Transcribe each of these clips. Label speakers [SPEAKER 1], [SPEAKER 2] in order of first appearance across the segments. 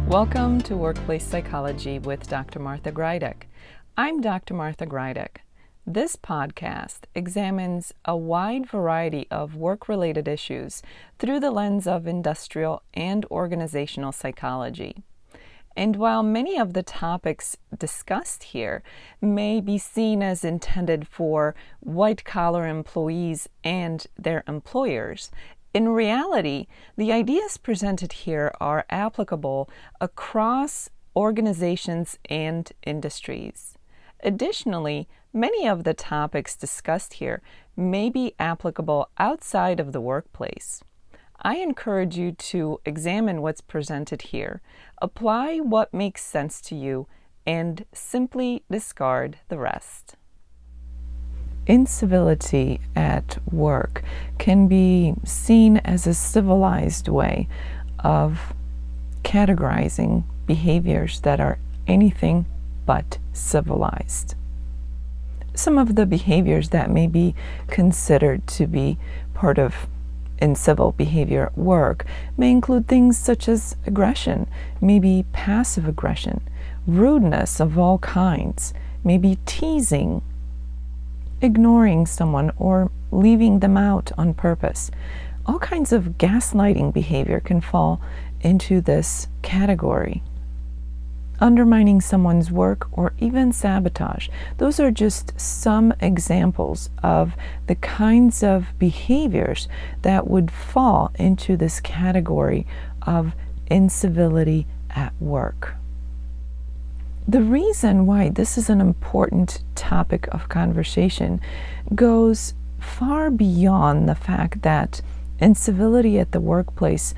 [SPEAKER 1] Welcome to Workplace Psychology with Dr. Martha Greidick. I'm Dr. Martha Greidick. This podcast examines a wide variety of work-related issues through the lens of industrial and organizational psychology. And while many of the topics discussed here may be seen as intended for white-collar employees and their employers, in reality, the ideas presented here are applicable across organizations and industries. Additionally, many of the topics discussed here may be applicable outside of the workplace. I encourage you to examine what's presented here, apply what makes sense to you, and simply discard the rest. Incivility at work can be seen as a civilized way of categorizing behaviors that are anything but civilized. Some of the behaviors that may be considered to be part of incivil behavior at work may include things such as aggression, maybe passive aggression, rudeness of all kinds, maybe teasing, ignoring someone or leaving them out on purpose. All kinds of gaslighting behavior can fall into this category. Undermining someone's work or even sabotage. Those are just some examples of the kinds of behaviors that would fall into this category of incivility at work. The reason why this is an important topic of conversation goes far beyond the fact that incivility at the workplace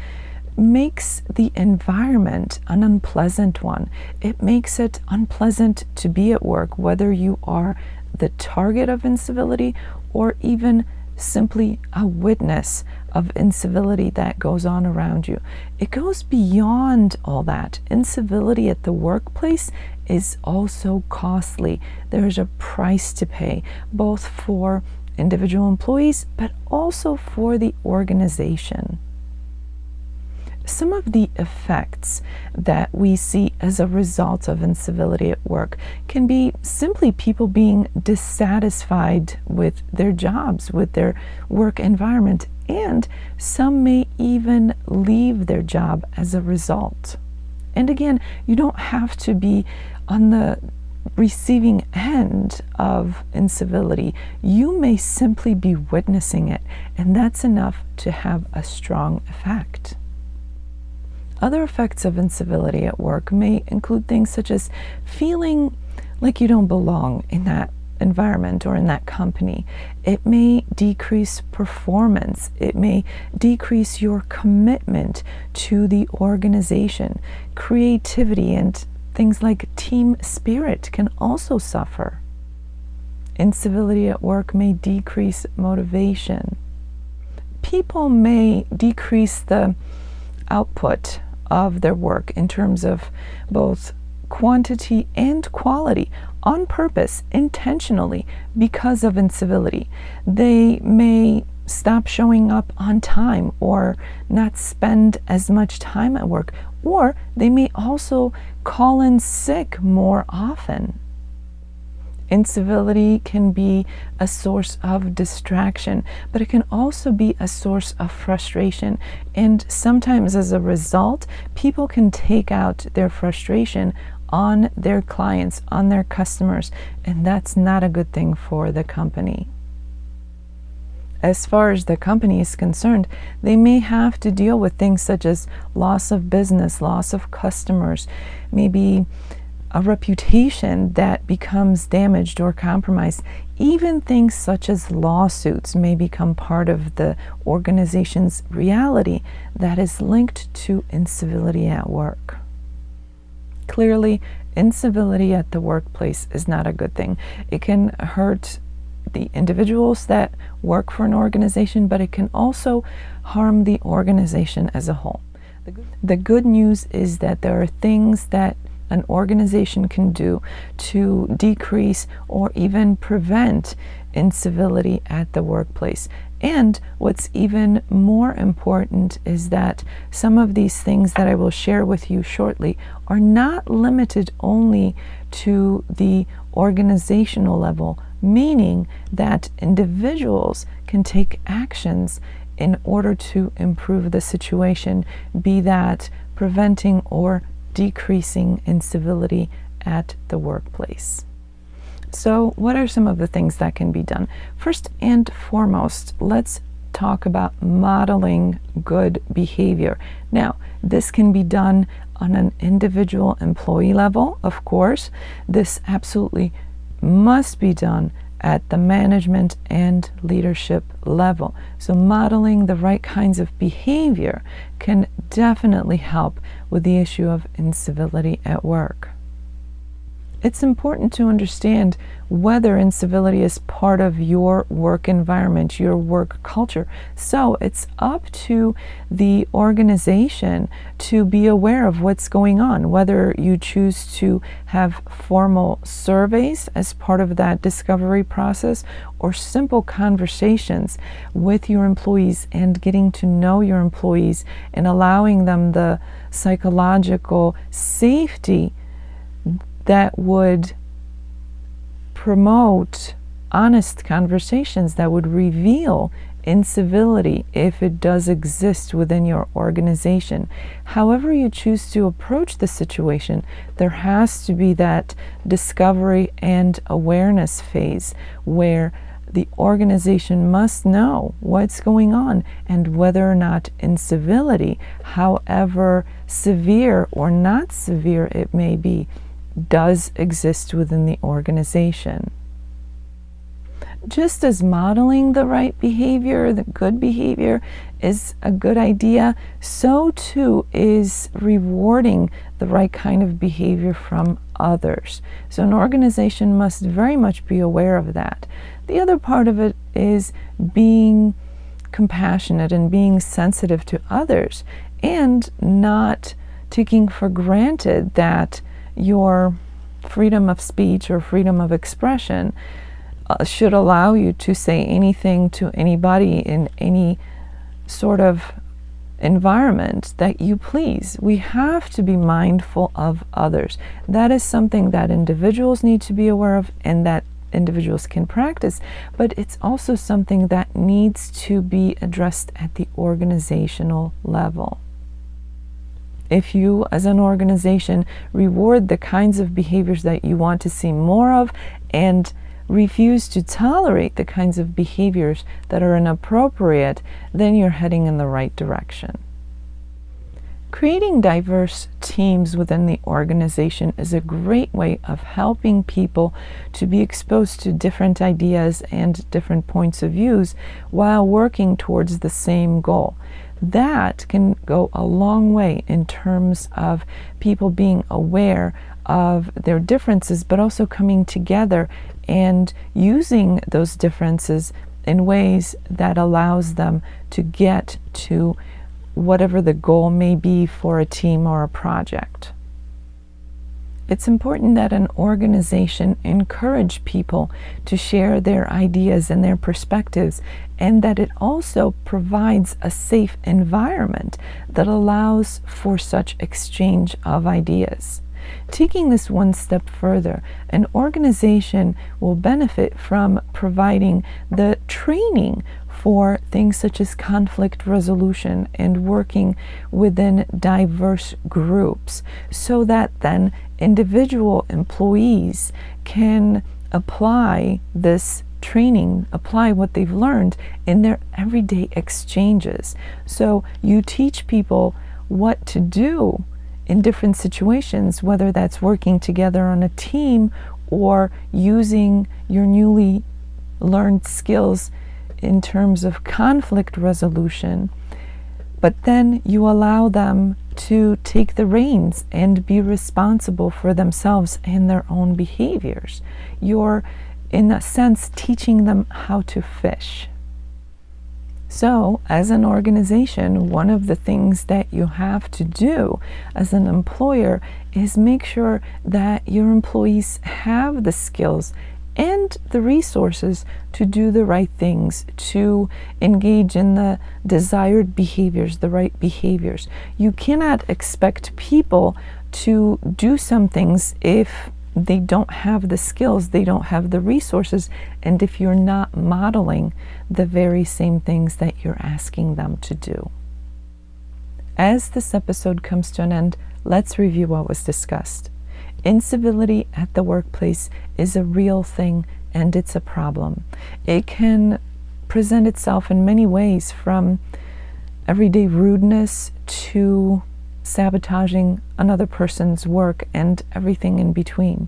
[SPEAKER 1] makes the environment an unpleasant one. It makes it unpleasant to be at work, whether you are the target of incivility or even simply a witness of incivility that goes on around you. It goes beyond all that. Incivility at the workplace is also costly. There's a price to pay, both for individual employees, but also for the organization. Some of the effects that we see as a result of incivility at work can be simply people being dissatisfied with their jobs, with their work environment, and some may even leave their job as a result. And again, you don't have to be on the receiving end of incivility. You may simply be witnessing it, and that's enough to have a strong effect. Other effects of incivility at work may include things such as feeling like you don't belong in that environment or in that company. It may decrease performance. It may decrease your commitment to the organization. Creativity and things like team spirit can also suffer. Incivility at work may decrease motivation. People may decrease the output of their work in terms of both quantity and quality on purpose, intentionally, because of incivility. They may stop showing up on time or not spend as much time at work, or they may also call in sick more often. Incivility can be a source of distraction, but it can also be a source of frustration. And sometimes as a result, people can take out their frustration on their clients, on their customers, and that's not a good thing for the company. As far as the company is concerned, they may have to deal with things such as loss of business, loss of customers, maybe a reputation that becomes damaged or compromised. Even things such as lawsuits may become part of the organization's reality that is linked to incivility at work. Clearly, incivility at the workplace is not a good thing. It can hurt the individuals that work for an organization, but it can also harm the organization as a whole. The good news is that there are things that an organization can do to decrease or even prevent incivility at the workplace. And what's even more important is that some of these things that I will share with you shortly are not limited only to the organizational level, meaning that individuals can take actions in order to improve the situation, be that preventing or decreasing incivility at the workplace. So what are some of the things that can be done? First and foremost, let's talk about modeling good behavior. Now, this can be done on an individual employee level, of course. This absolutely must be done at the management and leadership level. So modeling the right kinds of behavior can definitely help with the issue of incivility at work. It's important to understand whether incivility is part of your work environment, your work culture. So it's up to the organization to be aware of what's going on, whether you choose to have formal surveys as part of that discovery process or simple conversations with your employees and getting to know your employees and allowing them the psychological safety that would promote honest conversations that would reveal incivility if it does exist within your organization. However you choose to approach the situation, there has to be that discovery and awareness phase where the organization must know what's going on and whether or not incivility, however severe or not severe it may be, does exist within the organization. Just as modeling the right behavior, the good behavior, is a good idea, so too is rewarding the right kind of behavior from others. So an organization must very much be aware of that. The other part of it is being compassionate and being sensitive to others and not taking for granted that your freedom of speech or freedom of expression should allow you to say anything to anybody in any sort of environment that you please. We have to be mindful of others. That is something that individuals need to be aware of and that individuals can practice, but it's also something that needs to be addressed at the organizational level. If you, as an organization, reward the kinds of behaviors that you want to see more of and refuse to tolerate the kinds of behaviors that are inappropriate, then you're heading in the right direction. Creating diverse teams within the organization is a great way of helping people to be exposed to different ideas and different points of views while working towards the same goal. That can go a long way in terms of people being aware of their differences, but also coming together and using those differences in ways that allows them to get to whatever the goal may be for a team or a project. It's important that an organization encourage people to share their ideas and their perspectives, and that it also provides a safe environment that allows for such exchange of ideas. Taking this one step further, an organization will benefit from providing the training for things such as conflict resolution and working within diverse groups, so that then individual employees can apply this training, apply what they've learned in their everyday exchanges. So you teach people what to do in different situations, whether that's working together on a team or using your newly learned skills in terms of conflict resolution, but then you allow them to take the reins and be responsible for themselves and their own behaviors. You're, in a sense, teaching them how to fish. So, as an organization, one of the things that you have to do as an employer is make sure that your employees have the skills and the resources to do the right things, to engage in the desired behaviors, the right behaviors. You cannot expect people to do some things if they don't have the skills, they don't have the resources, and if you're not modeling the very same things that you're asking them to do. As this episode comes to an end, let's review what was discussed. Incivility at the workplace is a real thing, and it's a problem. It can present itself in many ways, from everyday rudeness to sabotaging another person's work and everything in between.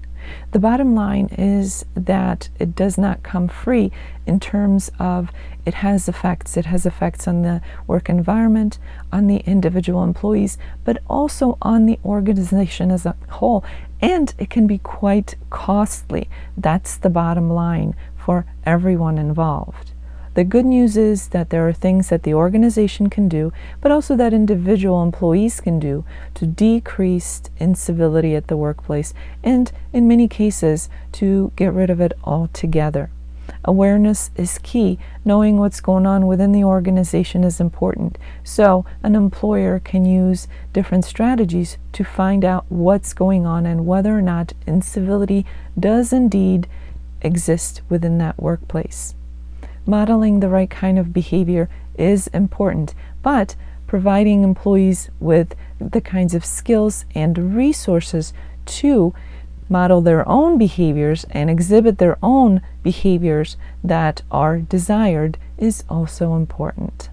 [SPEAKER 1] The bottom line is that it does not come free in terms of it has effects. It has effects on the work environment, on the individual employees, but also on the organization as a whole. And it can be quite costly. That's the bottom line for everyone involved. The good news is that there are things that the organization can do, but also that individual employees can do to decrease incivility at the workplace, and in many cases to get rid of it altogether. Awareness is key. Knowing what's going on within the organization is important. So an employer can use different strategies to find out what's going on and whether or not incivility does indeed exist within that workplace. Modeling the right kind of behavior is important, but providing employees with the kinds of skills and resources to model their own behaviors and exhibit their own behaviors that are desired is also important.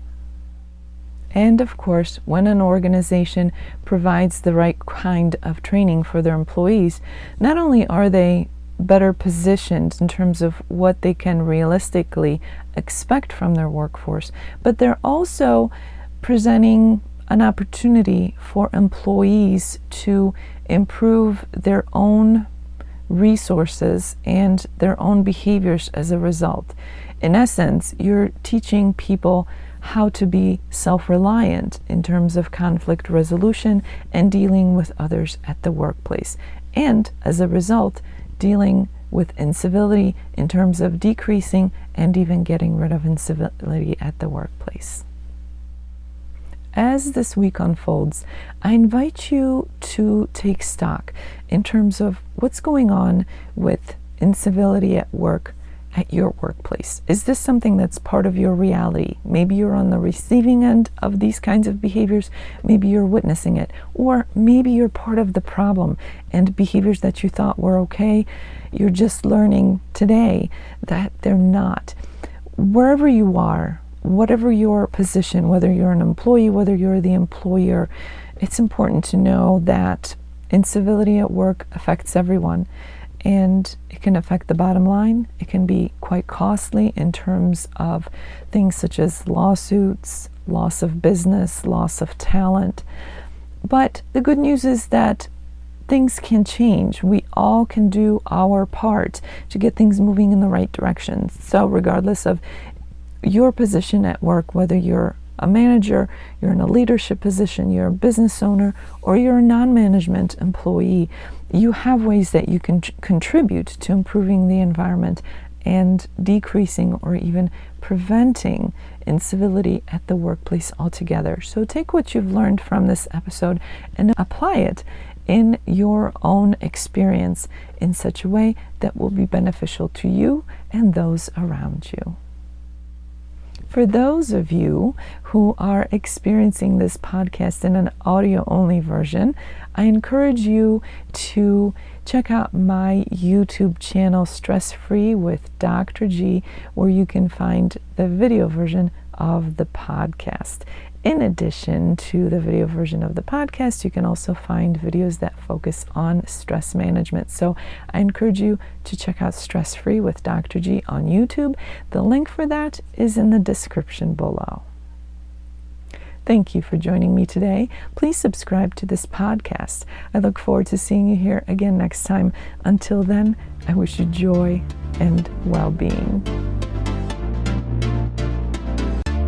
[SPEAKER 1] And of course, when an organization provides the right kind of training for their employees, not only are they better positioned in terms of what they can realistically expect from their workforce, but they're also presenting an opportunity for employees to improve their own resources and their own behaviors as a result. In essence, you're teaching people how to be self-reliant in terms of conflict resolution and dealing with others at the workplace, and as a result, dealing with incivility in terms of decreasing and even getting rid of incivility at the workplace. As this week unfolds, I invite you to take stock in terms of what's going on with incivility at work at your workplace. Is this something that's part of your reality? Maybe you're on the receiving end of these kinds of behaviors. Maybe you're witnessing it. Or maybe you're part of the problem, and behaviors that you thought were okay, you're just learning today that they're not. Wherever you are, whatever your position, whether you're an employee, whether you're the employer, it's important to know that incivility at work affects everyone. And it can affect the bottom line. It can be quite costly in terms of things such as lawsuits, loss of business, loss of talent. But the good news is that things can change. We all can do our part to get things moving in the right direction. So regardless of your position at work, whether you're a manager, you're in a leadership position, you're a business owner, or you're a non-management employee, you have ways that you can contribute to improving the environment and decreasing or even preventing incivility at the workplace altogether. So take what you've learned from this episode and apply it in your own experience in such a way that will be beneficial to you and those around you. For those of you who are experiencing this podcast in an audio-only version, I encourage you to check out my YouTube channel, Stress Free with Dr. G, where you can find the video version of the podcast. In addition to the video version of the podcast, you can also find videos that focus on stress management. So I encourage you to check out Stress Free with Dr. G on YouTube. The link for that is in the description below. Thank you for joining me today. Please subscribe to this podcast. I look forward to seeing you here again next time. Until then, I wish you joy and well-being.